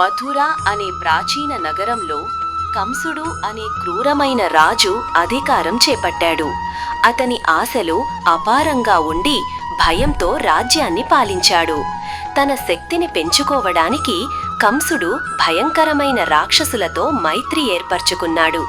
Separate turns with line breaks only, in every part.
మథుర అనే ప్రాచీన నగరంలో కంసుడు అనే క్రూరమైన రాజు అధికారం చేపట్టాడు. అతని ఆశలు అపారంగా ఉండి భయంతో రాజ్యాన్ని పాలించాడు. తన శక్తిని పెంచుకోవడానికి కంసుడు భయంకరమైన రాక్షసులతో మైత్రి ఏర్పరచుకున్నాడు.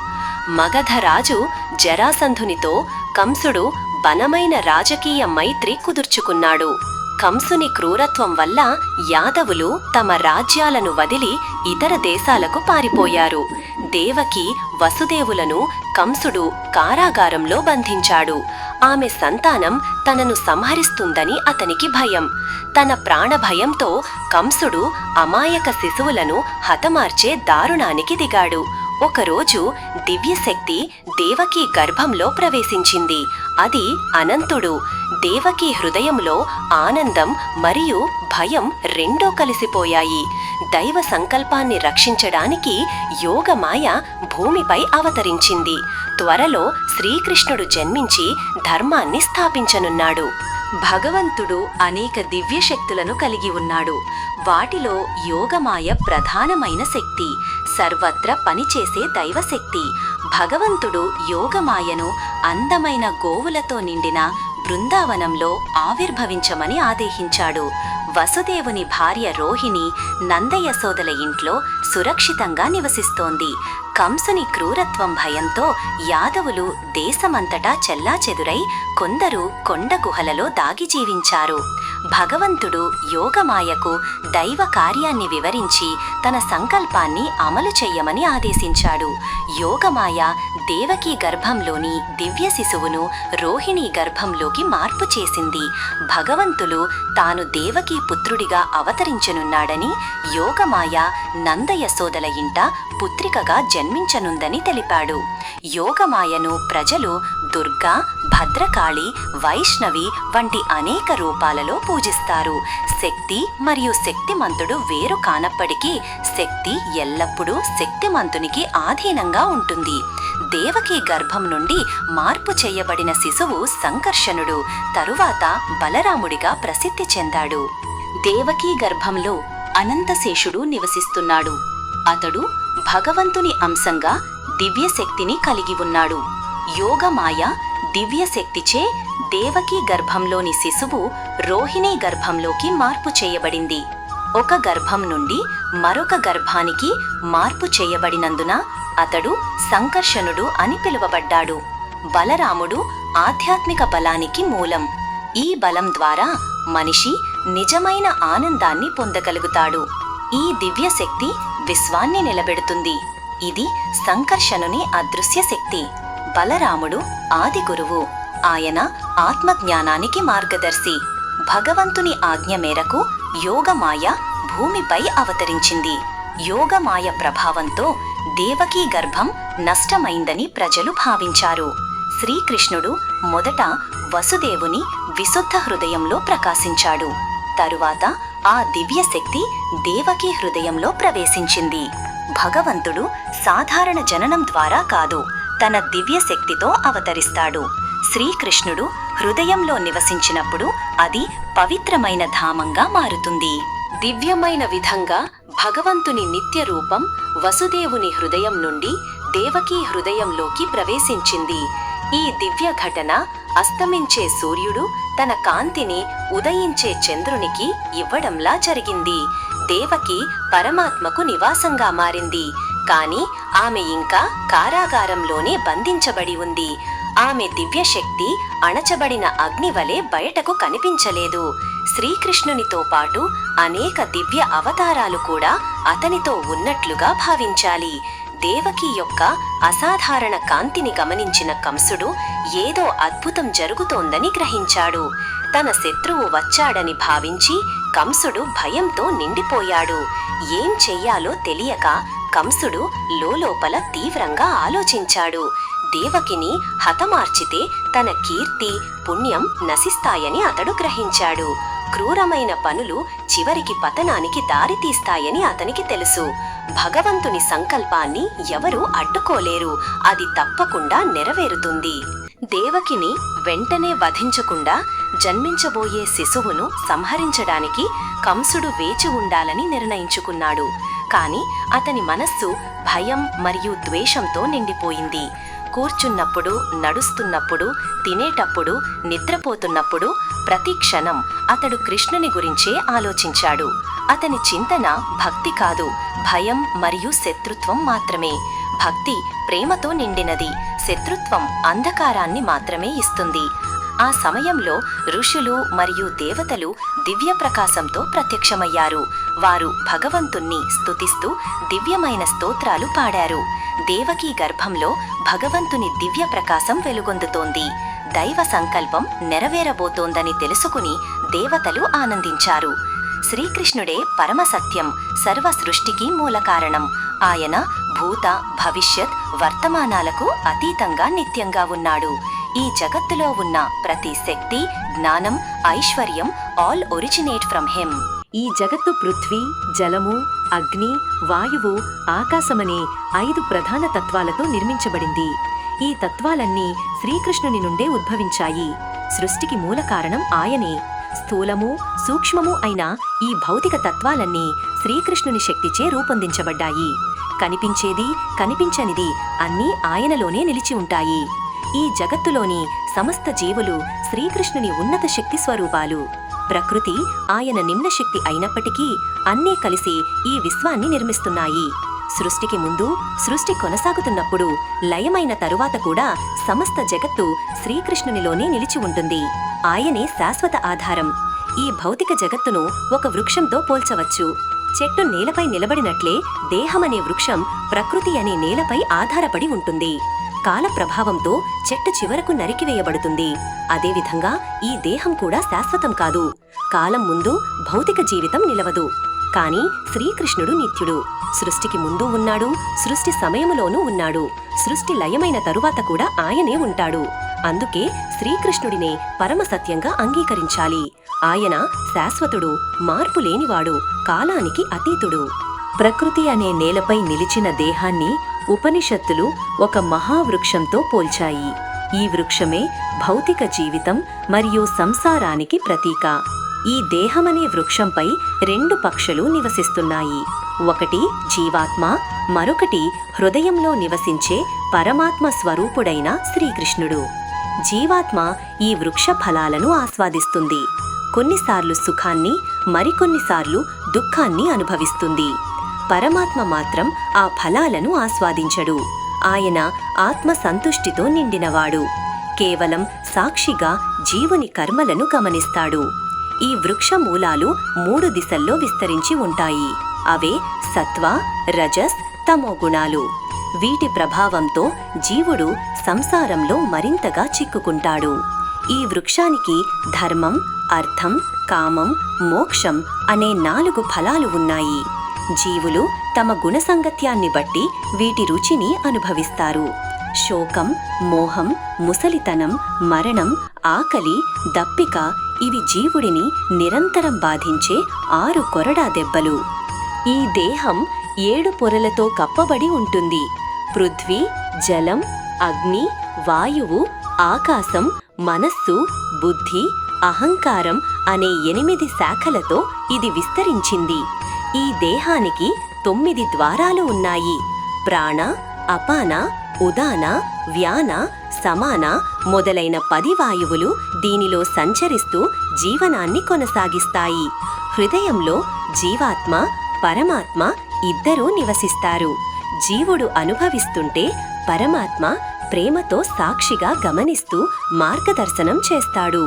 మగధరాజు జరాసంధునితో కంసుడు బలమైన రాజకీయ మైత్రి కుదుర్చుకున్నాడు. కంసుని క్రూరత్వం వల్ల యాదవులు తమ రాజ్యాలను వదిలి ఇతర దేశాలకు పారిపోయారు. దేవకి, వసుదేవులను కంసుడు కారాగారంలో బంధించాడు. ఆమె సంతానం తనను సంహరిస్తుందని అతనికి భయం. తన ప్రాణభయంతో కంసుడు అమాయక శిశువులను హతమార్చే దారుణానికి దిగాడు. ఒకరోజు దివ్యశక్తి దేవకీ గర్భంలో ప్రవేశించింది. అది అనంతుడు. దేవకీ హృదయంలో ఆనందం మరియు భయం రెండూ కలిసిపోయాయి. దైవ సంకల్పాన్ని రక్షించడానికి యోగమాయ భూమిపై అవతరించింది. త్వరలో శ్రీకృష్ణుడు జన్మించి ధర్మాన్ని స్థాపించనున్నాడు. భగవంతుడు అనేక దివ్యశక్తులను కలిగి ఉన్నాడు. వాటిలో యోగమాయ ప్రధానమైన శక్తి, సర్వత్రా పనిచేసే దైవశక్తి. భగవంతుడు యోగమాయను అందమైన గోవులతో నిండిన బృందావనంలో ఆవిర్భవించమని ఆదేశించాడు. వసుదేవుని భార్య రోహిణి నందయశోదల ఇంట్లో సురక్షితంగా నివసిస్తోంది. కంసుని క్రూరత్వం భయంతో యాదవులు దేశమంతటా చెల్లాచెదురై కొందరు కొండ గుహలలో దాగి జీవించారు. భగవంతుడు యోగమాయకు దైవ కార్యాన్ని వివరించి తన సంకల్పాన్ని అమలు చెయ్యమని ఆదేశించాడు. యోగమాయ దేవకీ గర్భంలోని దివ్య శిశువును రోహిణీ గర్భంలోకి మార్పు చేసింది. భగవంతుడు తాను దేవకీ పుత్రుడిగా అవతరించనున్నాడని, యోగమాయ నందయశోదల ఇంట పుత్రికగా జన్మించనుందని తెలిపాడు. యోగమాయను ప్రజలు దుర్గా, భద్రకాళి, వైష్ణవి వంటి అనేక రూపాలలో పూజిస్తారు. శక్తి మరియు శక్తిమంతుడు వేరు కానప్పటికీ శక్తి ఎల్లప్పుడూ శక్తిమంతునికి ఆధీనంగా ఉంటుంది. దేవకీ గర్భం నుండి మార్పు చేయబడిన శిశువు సంకర్షణుడు తరువాత బలరాముడిగా ప్రసిద్ధి చెందాడు. దేవకీ గర్భంలో అనంతశేషుడు నివసిస్తున్నాడు. అతడు భగవంతుని అంశంగా దివ్యశక్తిని కలిగి ఉన్నాడు. యోగమాయ దివ్యశక్తిచే దేవకీ గర్భంలోని శిశువు రోహిణీ గర్భంలోకి మార్పు చేయబడింది. ఒక గర్భం నుండి మరొక గర్భానికి మార్పు చేయబడినందున అతడు సంకర్షణుడు అని పిలువబడ్డాడు. బలరాముడు ఆధ్యాత్మిక బలానికి మూలం. ఈ బలం ద్వారా మనిషి నిజమైన ఆనందాన్ని పొందగలుగుతాడు. ఈ దివ్యశక్తి విశ్వాన్ని నిలబెడుతుంది. ఇది సంకర్షణుని అదృశ్య శక్తి. బలరాముడు ఆది గురువు. ఆయన ఆత్మజ్ఞానానికి మార్గదర్శి. భగవంతుని ఆజ్ఞ మేరకు యోగమాయ భూమిపై అవతరించింది. యోగమాయ ప్రభావంతో దేవకీ గర్భం నష్టమైందని ప్రజలు భావించారు. శ్రీకృష్ణుడు మొదట వసుదేవుని విశుద్ధ హృదయంలో ప్రకాశించాడు. తరువాత ఆ దివ్యశక్తి దేవకీ హృదయంలో ప్రవేశించింది. భగవంతుడు సాధారణ జననం ద్వారా కాదు, తన దివ్యశక్తితో అవతరిస్తాడు. శ్రీకృష్ణుడు హృదయంలో నివసించినప్పుడు అది పవిత్రమైన ధామంగా మారుతుంది. దివ్యమైన విధంగా భగవంతుని నిత్య రూపం వసుదేవుని హృదయం నుండి దేవకీ హృదయంలోకి ప్రవేశించింది. ఈ దివ్య ఘటన అస్తమించే సూర్యుడు తన కాంతిని ఉదయించే చంద్రునికి ఇవ్వడంలా జరిగింది. దేవకి పరమాత్మకు నివాసంగా మారింది. కాని ఆమె ఇంకా కారాగారంలోనే బంధించబడి ఉంది. ఆమె దివ్యశక్తి అణచబడిన అగ్నివలే బయటకు కనిపించలేదు. శ్రీకృష్ణునితో పాటు అనేక దివ్య అవతారాలు కూడా అతనితో ఉన్నట్లుగా భావించాలి. దేవకి యొక్క అసాధారణ కాంతిని గమనించిన కంసుడు ఏదో అద్భుతం జరుగుతోందని గ్రహించాడు. తన శత్రువు వచ్చాడని భావించి కంసుడు భయంతో నిండిపోయాడు. ఏం చెయ్యాలో తెలియక కంసుడు లోలోపల తీవ్రంగా ఆలోచించాడు. దేవకిని హతమార్చితే తన కీర్తి, పుణ్యం నశిస్తాయని అతడు గ్రహించాడు. క్రూరమైన పనులు చివరికి పతనానికి దారితీస్తాయని అతనికి తెలుసు. భగవంతుని సంకల్పాన్ని ఎవరూ అడ్డుకోలేరు. అది తప్పకుండా నెరవేరుతుంది. దేవకిని వెంటనే వధించకుండా జన్మించబోయే శిశువును సంహరించడానికి కంసుడు వేచి ఉండాలని నిర్ణయించుకున్నాడు. కాని అతని మనస్సు భయం మరియు ద్వేషంతో నిండిపోయింది. కూర్చున్నప్పుడు, నడుస్తున్నప్పుడు, తినేటప్పుడు, నిద్రపోతున్నప్పుడు ప్రతి క్షణం అతడు కృష్ణుని గురించే ఆలోచించాడు. అతని చింతన భక్తి కాదు, భయం మరియు శత్రుత్వం మాత్రమే. భక్తి ప్రేమతో నిండినది, శత్రుత్వం అంధకారాన్ని మాత్రమే ఇస్తుంది. ఆ సమయంలో ఋషులు మరియు దేవతలు దివ్య ప్రకాశంతో ప్రత్యక్షమయ్యారు. వారు భగవంతుణ్ణి స్తుతిస్తూ దివ్యమైన స్తోత్రాలు పాడారు. దేవకీ గర్భంలో భగవంతుని దివ్య ప్రకాశం వెలుగొందుతోంది. దైవ సంకల్పం నెరవేరబోతోందని తెలుసుకుని దేవతలు ఆనందించారు. శ్రీకృష్ణుడే పరమసత్యం, సర్వ సృష్టికి మూల కారణం. ఆయన భూత, భవిష్యత్, వర్తమానాలకు అతీతంగా నిత్యంగా ఉన్నాడు. ఈ జగత్తులో ఉన్న ప్రతి శక్తి, జ్ఞానం, ఐశ్వర్యం ఆల్ ఒరిజినేట్ ఫ్రమ్ హిమ్. ఈ జగత్తు పృథ్వీ, జలము, అగ్ని, వాయువు, ఆకాశమనే 5 ప్రధాన తత్వాలతో నిర్మించబడింది. ఈ తత్వాలన్నీ శ్రీకృష్ణుని నుండే ఉద్భవించాయి. సృష్టికి మూల కారణం ఆయనే. స్థూలము, సూక్ష్మము అయిన ఈ భౌతిక తత్వాలన్నీ శ్రీకృష్ణుని శక్తిచే రూపొందించబడ్డాయి. కనిపించేది, కనిపించనిది అన్నీ ఆయనలోనే నిలిచి ఉంటాయి. ఈ జగత్తులోని సమస్త జీవులు శ్రీకృష్ణుని ఉన్నత శక్తి స్వరూపాలు. ప్రకృతి ఆయన నిమ్న శక్తి అయినప్పటికీ అన్నీ కలిసి ఈ విశ్వాన్ని నిర్మిస్తున్నాయి. సృష్టికి ముందు, సృష్టి కొనసాగుతున్నప్పుడు, లయమైన తరువాత కూడా సమస్త జగత్తు శ్రీకృష్ణునిలోనే నిలిచి ఉంటుంది. ఆయనే శాశ్వత ఆధారం. ఈ భౌతిక జగత్తును ఒక వృక్షంతో పోల్చవచ్చు. చెట్టు నేలపై నిలబడినట్లే దేహమనే వృక్షం ప్రకృతి అనే నేలపై ఆధారపడి ఉంటుంది. కాల ప్రభావంతో చెట్టు చివరకు నరికివేయబడుతుంది. అదేవిధంగా ఈ దేహం కూడా శాశ్వతం కాదు. కాలం ముందు భౌతిక జీవితం నిలవదు. కాని శ్రీకృష్ణుడు నిత్యుడు. సృష్టికి ముందు ఉన్నాడు, సృష్టి సమయములోనూ ఉన్నాడు. సృష్టి లయమైన తరువాత కూడా ఆయనే ఉంటాడు. అందుకే శ్రీకృష్ణుడినే పరమసత్యంగా అంగీకరించాలి. ఆయన శాశ్వతుడు, మార్పు లేనివాడు, కాలానికి అతీతుడు. ప్రకృతి అనే నేలపై నిలిచిన దేహాన్ని ఉపనిషత్తులు ఒక మహావృక్షంతో పోల్చాయి. ఈ వృక్షమే భౌతిక జీవితం మరియు సంసారానికి ప్రతీక. ఈ దేహమనే వృక్షంపై 2 పక్షులు నివసిస్తున్నాయి. ఒకటి జీవాత్మ, మరొకటి హృదయంలో నివసించే పరమాత్మ స్వరూపుడైన శ్రీకృష్ణుడు. జీవాత్మ ఈ వృక్ష ఫలాలను ఆస్వాదిస్తుంది. కొన్నిసార్లు సుఖాన్ని, మరికొన్నిసార్లు దుఃఖాన్ని అనుభవిస్తుంది. పరమాత్మ మాత్రం ఆ ఫలాలను ఆస్వాదించడు. ఆయన ఆత్మ సంతుష్టితో నిండినవాడు. కేవలం సాక్షిగా జీవుని కర్మలను గమనిస్తాడు. ఈ వృక్ష మూలాలు 3 దిశల్లో విస్తరించి ఉంటాయి. అవే సత్వ, రజస్, తమో గుణాలు. వీటి ప్రభావంతో జీవుడు సంసారంలో మరింతగా చిక్కుకుంటాడు. ఈ వృక్షానికి ధర్మం, అర్థం, కామం, మోక్షం అనే 4 ఫలాలు ఉన్నాయి. జీవులు తమ గుణసంగత్యాన్ని బట్టి వీటి రుచిని అనుభవిస్తారు. శోకం, మోహం, ముసలితనం, మరణం, ఆకలి, దప్పిక ఇవి జీవుడిని నిరంతరం బాధించే 6 కొరడా దెబ్బలు. ఈ దేహం 7 పొరలతో కప్పబడి ఉంటుంది. పృథ్వీ, జలం, అగ్ని, వాయువు, ఆకాశం, మనస్సు, బుద్ధి, అహంకారం అనే 8 శాఖలతో ఇది విస్తరించింది. ఈ దేహానికి 9 ద్వారాలు ఉన్నాయి. ప్రాణ, అపాన, ఉదాన, వ్యాన, సమాన మొదలైన 10 వాయువులు దీనిలో సంచరిస్తూ జీవనాన్ని కొనసాగిస్తాయి. హృదయంలో జీవాత్మ, పరమాత్మ ఇద్దరూ నివసిస్తారు. జీవుడు అనుభవిస్తుంటే పరమాత్మ ప్రేమతో సాక్షిగా గమనిస్తూ మార్గదర్శనం చేస్తాడు.